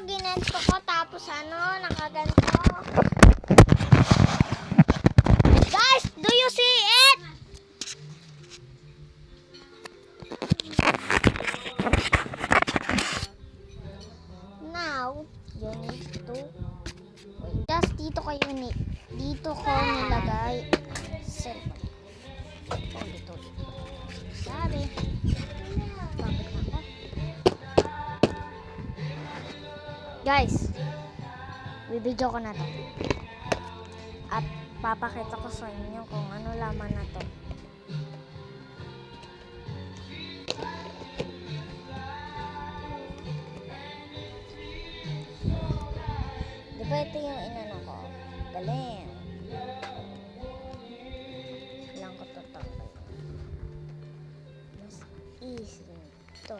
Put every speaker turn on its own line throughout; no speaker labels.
ginento ko, tapos nakaganto. Guys, do you see it? Now, you need to just dito ko nilagay cellphone. Dito. Sabi. Bakit ako? Guys, bibidyo ko na to. At papakita ko sa inyo kung ano laman na to. Diba ito yung inano ko? Galing. Kailangan ko ito tanggalin. Mas easy ito.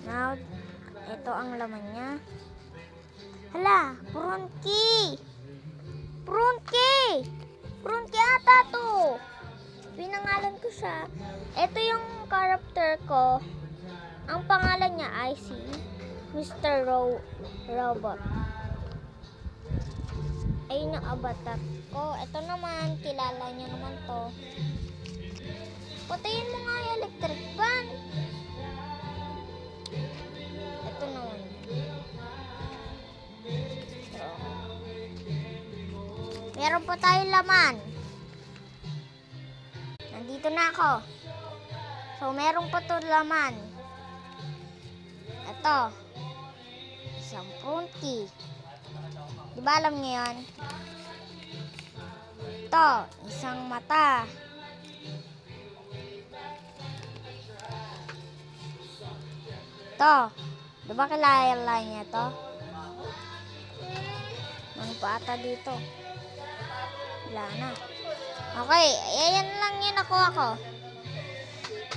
Now, ito ang laman niya. Hala, prunki! Prunki! Prunki ata to! Pinangalan ko siya. Ito yung character ko. Ang pangalan niya ay si Mr. Robot. Ayun yung avatar ko. Ito naman, kilala niyo naman to. Patayin mo nga yung electric fan. Ito naman. Meron pa tayong laman. Nandito na ako. So, meron pa to laman. Ito. Isang prunki. Di ba alam niyo yun? Ito. Isang mata. Ito. Di ba kilala niya ito? Ano pa ata dito? Wala na. Okay, ayan lang yun nakuha ko.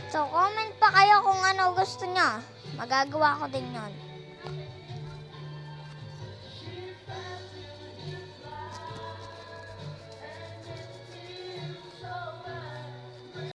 So, comment pa kayo kung ano gusto nyo. Magagawa ko din yun.